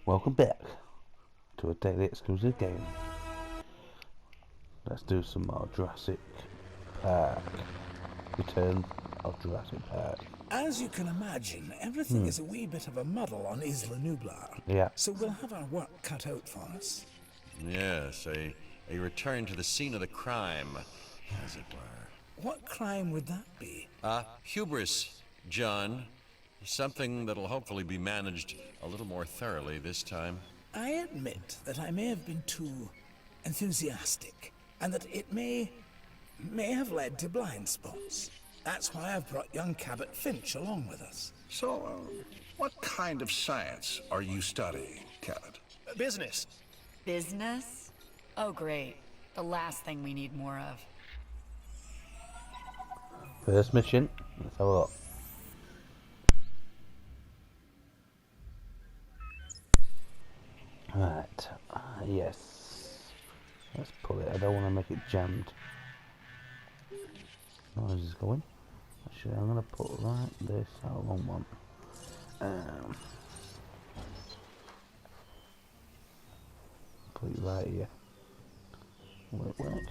Welcome back to a daily exclusive game. Let's do some more Jurassic Park. Return of Jurassic Park. As you can imagine, everything is a wee bit of a muddle on Isla Nublar. Yeah. So we'll have our work cut out for us. Yes, a return to the scene of the crime, as it were. What crime would that be? Hubris, John. Something that'll hopefully be managed a little more thoroughly this time. I admit that I may have been too enthusiastic, and that it may have led to blind spots. That's why I've brought young Cabot Finch along with us. So, what kind of science are you studying, Cabot? Business. Business? Oh, great. The last thing we need more of. First mission. Let's have a look. Right. Yes. Let's pull it. I don't want to make it jammed. How is this going? Actually, I'm going to put right this out on one. Put it right here. Wait.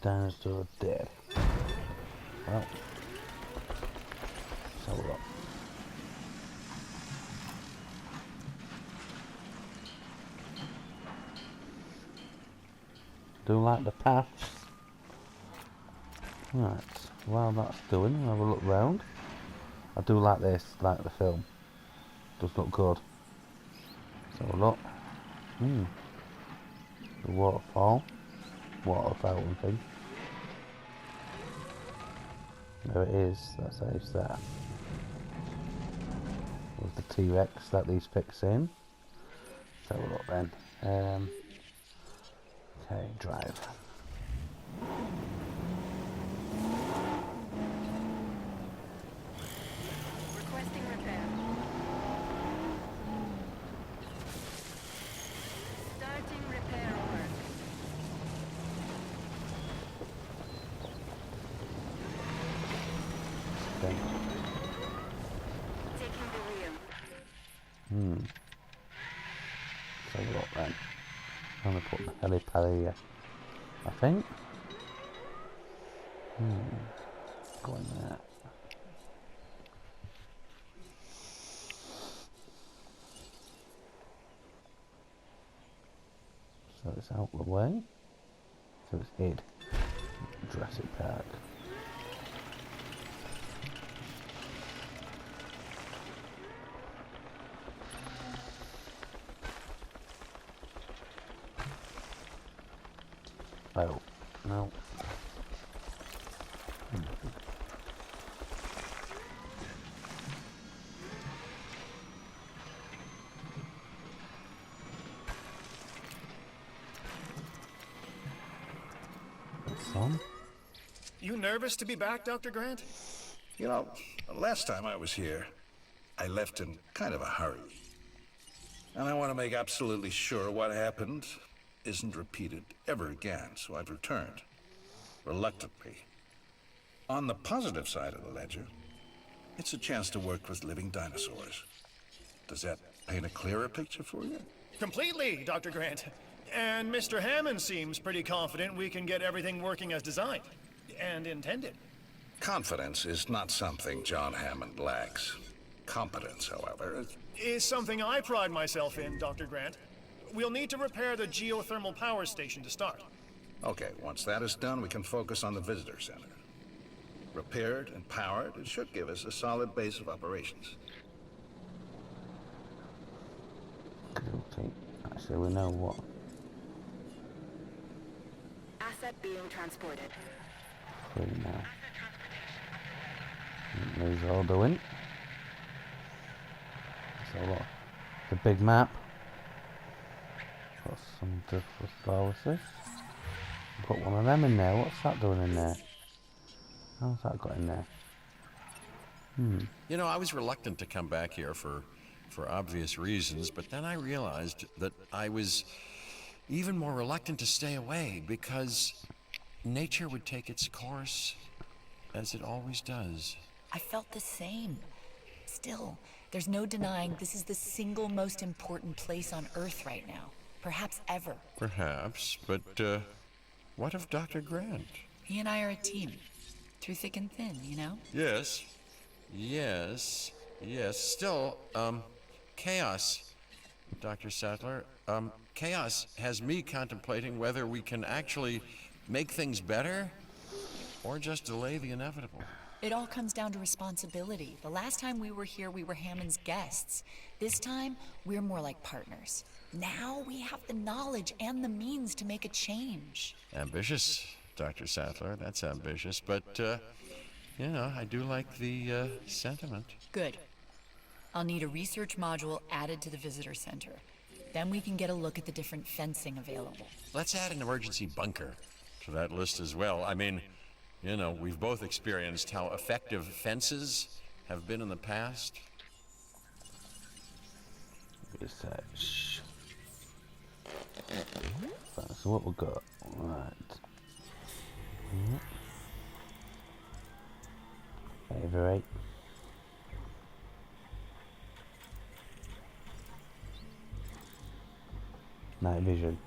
Dinosaur dead. Well. Let's have a look. Do like the paths. Right, while that's doing, we'll have a look round. I do like this, like the film. Does look good. So look. The waterfall. Water fountain thing. There it is, that's how it's there. With the T-Rex that these fix in. Let's have a look then. Okay, drive. Requesting repair. Starting repair work. Okay. Taking the wheel. Let's have a look then. I'm going to put the helipad here, I think. Go in there. So it's out the way. So it's hid. Jurassic Park. Oh, no. That's on. You nervous to be back, Dr. Grant? You know, last time I was here, I left in kind of a hurry. And I want to make absolutely sure what happened isn't repeated ever again, so I've returned, reluctantly. On the positive side of the ledger, it's a chance to work with living dinosaurs. Does that paint a clearer picture for you? Completely, Dr. Grant. And Mr. Hammond seems pretty confident we can get everything working as designed and intended. Confidence is not something John Hammond lacks. Competence, however, Is something I pride myself in, Dr. Grant. We'll need to repair the geothermal power station to start. Okay, once that is done, we can focus on the visitor center. Repaired and powered, it should give us a solid base of operations. Okay. Actually, we know what. Asset being transported. Free now. These are all doing. So look. The big map. Got some different flowers. Put one of them in there. What's that doing in there? How's that got in there? You know, I was reluctant to come back here for obvious reasons, but then I realized that I was even more reluctant to stay away because nature would take its course as it always does. I felt the same. Still, There's no denying this is the single most important place on Earth right now. Perhaps ever. Perhaps, but what of Dr. Grant? He and I are a team. Through thick and thin, you know? Yes. Yes. Yes. Still, chaos, Dr. Sattler. Chaos has me contemplating whether we can actually make things better or just delay the inevitable. It all comes down to responsibility. The last time we were here, we were Hammond's guests. This time, we're more like partners. Now we have the knowledge and the means to make a change. Ambitious, Dr. Sattler. That's ambitious, but, you know, I do like the sentiment. Good. I'll need a research module added to the visitor center. Then we can get a look at the different fencing available. Let's add an emergency bunker to that list as well. I mean, you know, we've both experienced how effective fences have been in the past. Research. That's what we've got. Right. Favorite. Night vision.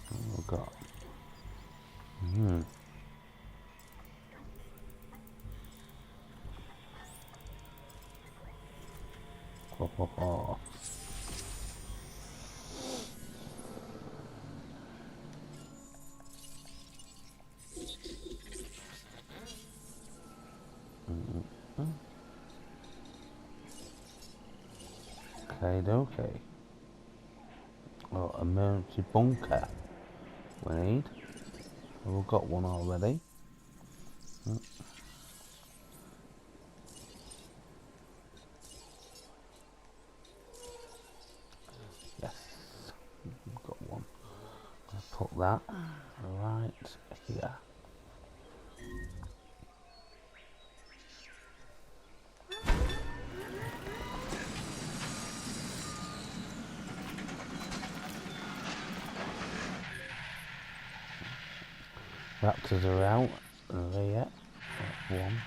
What we've got? Ho ho ho. Okay. Well, emergency bunker. We need. We've got one already. Yes, we've got one. I'll put that right here. Raptors are out. There. That's 1,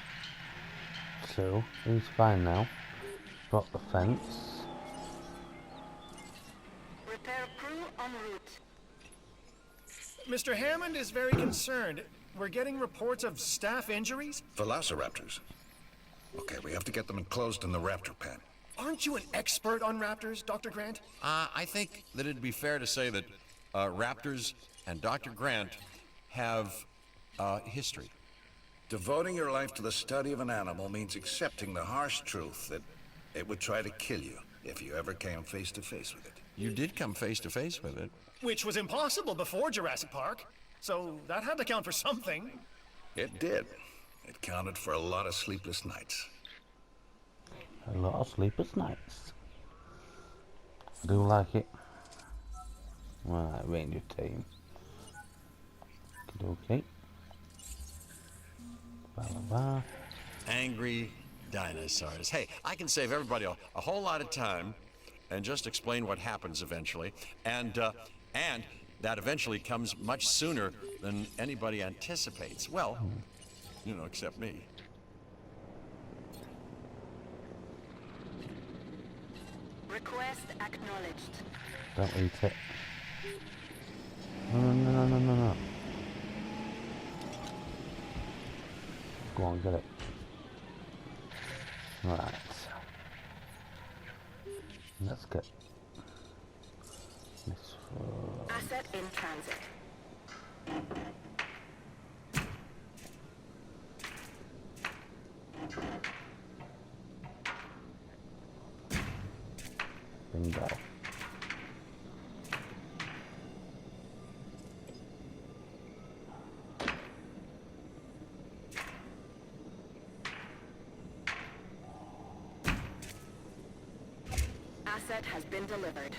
2. He's fine now. Got the fence. Repair crew en route. Mr. Hammond is very concerned. We're getting reports of staff injuries. Velociraptors. Okay, we have to get them enclosed in the raptor pen. Aren't you an expert on raptors, Dr. Grant? I think that it'd be fair to say that raptors and Dr. Grant have history. Devoting your life to the study of an animal means accepting the harsh truth that it would try to kill you if you ever came face to face with it. You did come face to face with it. Which was impossible before Jurassic Park. So that had to count for something. It did. It counted for a lot of sleepless nights. A lot of sleepless nights. I do like it. Right, Ranger team. Okay. Ba. Angry dinosaurs. Hey, I can save everybody a whole lot of time and just explain what happens eventually. And that eventually comes much sooner than anybody anticipates. Well, you know, except me. Request acknowledged. Don't eat it. No. Go on, get it. Right. Let's get this. Asset in transit. Bingo. Asset has been delivered.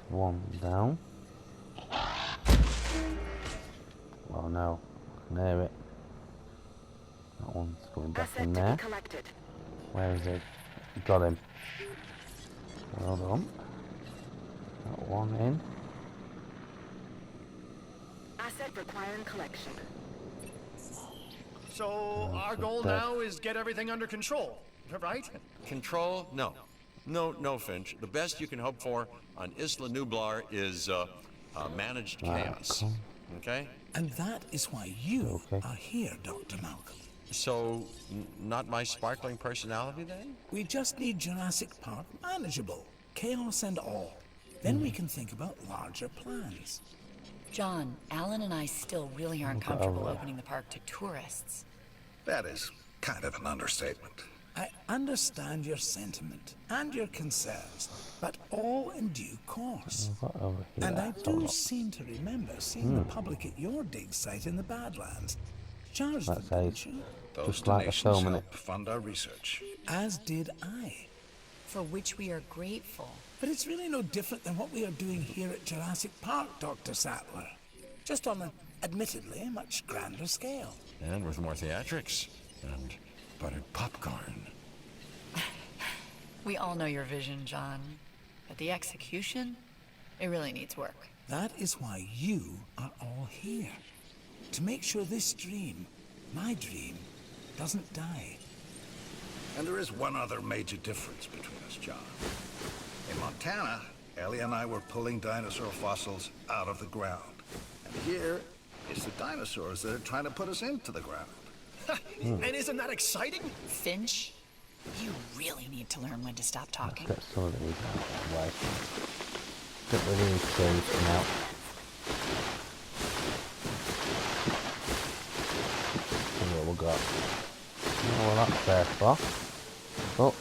One down. Oh no, I can hear it. That one's going back Asset in to there. be collected. Where is it? Got him. Well done. That one in. Asset requiring collection. So our goal that- now is get everything under control, right? Control? No. No, Finch. The best you can hope for on Isla Nublar is managed chaos. Cool. Okay? And that is why you Okay. are here, Dr. Malcolm. So, not my sparkling personality then? We just need Jurassic Park manageable, chaos and all. Then we can think about larger plans. John, Alan and I still really aren't Okay, comfortable alright. opening the park to tourists. That is kind of an understatement. I understand your sentiment and your concerns, but all in due course. What over here? And I Let's have a do look. seem to remember seeing the public at your dig site in the Badlands. Charged them, That's didn't ace. you? Those Just like the donations film, innit? help fund our research. As did I. For which we are grateful. But it's really no different than what we are doing here at Jurassic Park, Dr. Sattler. Just on an admittedly much grander scale. And with more theatrics. And buttered popcorn. We all know your vision, John. But the execution, it really needs work. That is why you are all here. To make sure this dream, my dream, doesn't die. And there is one other major difference between us, John. In Montana, Ellie and I were pulling dinosaur fossils out of the ground. And here, it's the dinosaurs that are trying to put us into the ground. And isn't that exciting? Finch, you really need to learn when to stop talking. Get some of these out of the way. Get rid of these trees for now. See what we got. Oh, well, that's fair far. Oh.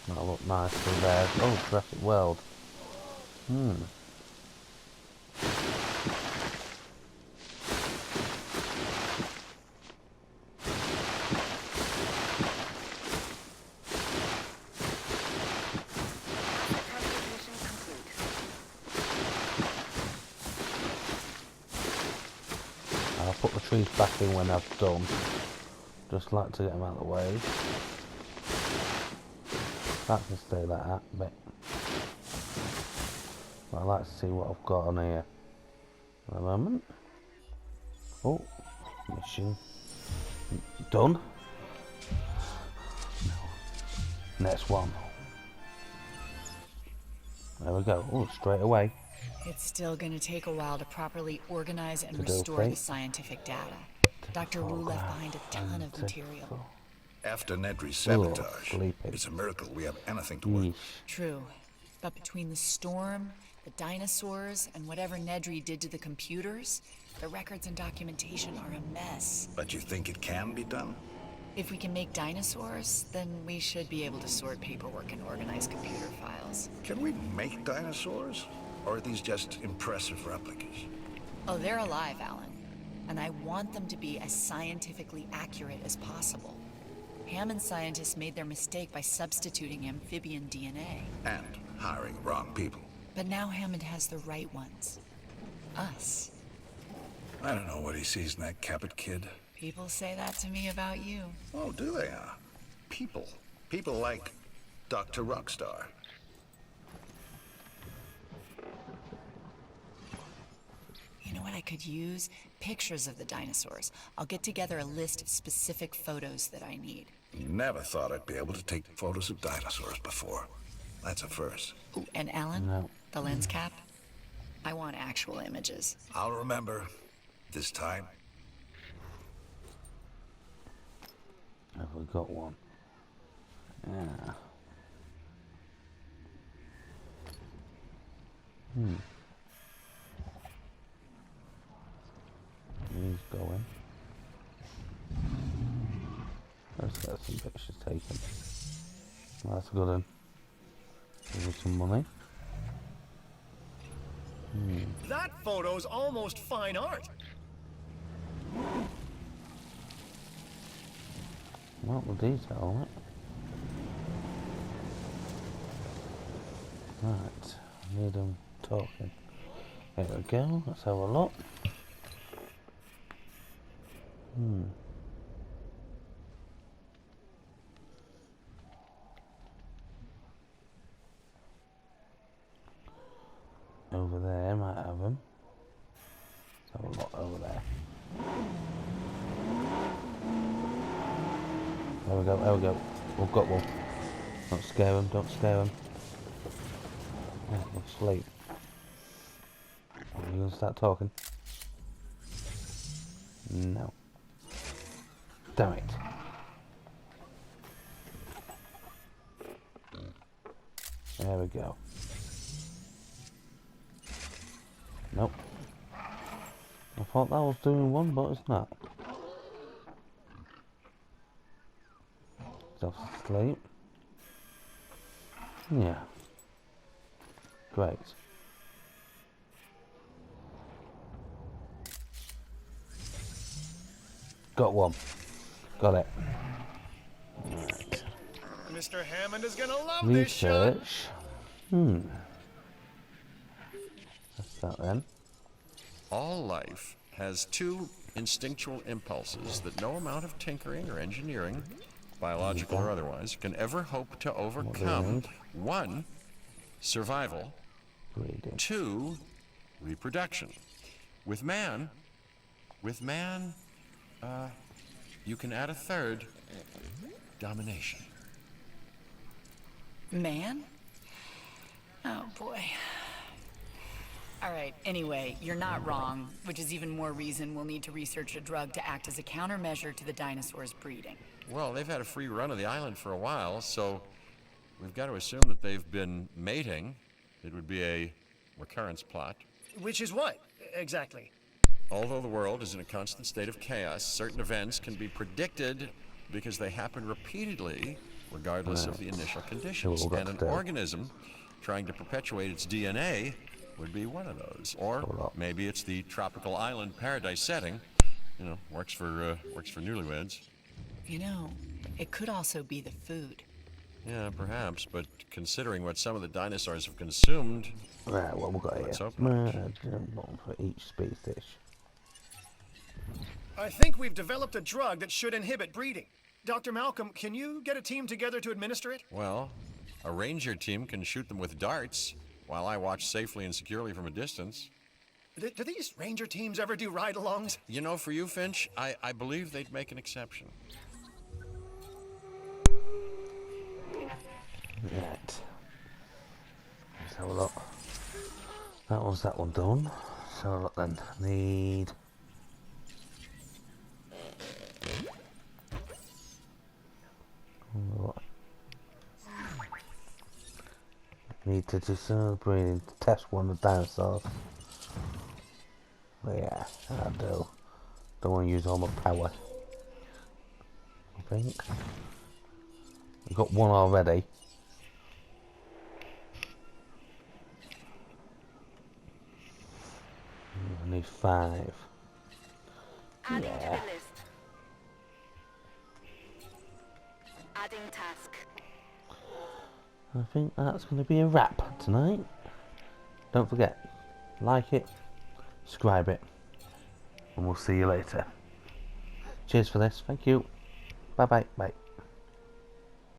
That'll look nice through there. Oh, Jurassic World. Transportation complete. I'll put the trees back in when I've done. Just like to get them out of the way. That can stay like that, but I like to see what I've got on here at the moment. Oh, mission done. Next one. There we go. Oh, straight away. It's still going to take a while to properly organize and To do restore okay. the scientific data. Dr. Wu left behind a ton of material. After Nedry's sabotage, sleeping. it's a miracle we have anything to work Yeesh. with. True. But between the storm, the dinosaurs, and whatever Nedry did to the computers, the records and documentation are a mess. But you think it can be done? If we can make dinosaurs, then we should be able to sort paperwork and organize computer files. Can we make dinosaurs? Or are these just impressive replicas? Oh, they're alive, Alan. And I want them to be as scientifically accurate as possible. Hammond scientists made their mistake by substituting amphibian DNA. And hiring wrong people. But now Hammond has the right ones. Us. I don't know what he sees in that Cabot kid. People say that to me about you. Oh, do they, huh? People. People like Dr. Rockstar. You know what I could use? Pictures of the dinosaurs. I'll get together a list of specific photos that I need. Never thought I'd be able to take photos of dinosaurs before. That's a first. Ooh, and Alan, No. the lens cap? I want actual images. I'll remember. This time. Have we got one? Yeah. He's going. Let's get some pictures taken. That's a good one. Give me some money. That photo's almost fine art. Not the detail on it. Right, I need them talking. There we go, let's have a look. over there might have them. Let's have a lot over there. There we go, there we go. We've got one. Don't scare them, don't scare them. Yeah, they're asleep. Are you gonna start talking? No. Damn it. There we go. Nope. I thought that was doing one, but it's not. Just asleep. Yeah. Great. Got one. Got it. Right. Mr. Hammond is gonna love this shot. Research. That's that then. All life has two instinctual impulses that no amount of tinkering or engineering, biological or otherwise, can ever hope to overcome. One, survival. Breeding. Two, reproduction. With man, you can add a third, domination. Man? Oh boy. Alright, anyway, you're not wrong, which is even more reason we'll need to research a drug to act as a countermeasure to the dinosaurs' breeding. Well, they've had a free run of the island for a while, so we've got to assume that they've been mating. It would be a recurrence plot. Which is what, exactly? Although the world is in a constant state of chaos, certain events can be predicted because they happen repeatedly, regardless of the initial conditions. And an organism trying to perpetuate its DNA would be one of those. Or maybe it's the tropical island paradise setting. You know, works for newlyweds. You know, it could also be the food. Yeah, perhaps, but considering what some of the dinosaurs have consumed... Right, what we've got here. One for each species. I think we've developed a drug that should inhibit breeding. Dr. Malcolm, can you get a team together to administer it? Well, a ranger team can shoot them with darts, while I watch safely and securely from a distance. Do these ranger teams ever do ride-alongs? You know, for you, Finch, I believe they'd make an exception. Right. Let's have a look. That was that one done. So look then. Need... Need to discern breeding to test one of the dinosaurs. But yeah, that'll do. Don't want to use all my power. I think. I've got one already. I need 5. Adding to Yeah. the list. Adding task. I think that's going to be a wrap tonight. Don't forget, like it, subscribe it, and we'll see you later. Cheers for this. Thank you. Bye bye. Bye.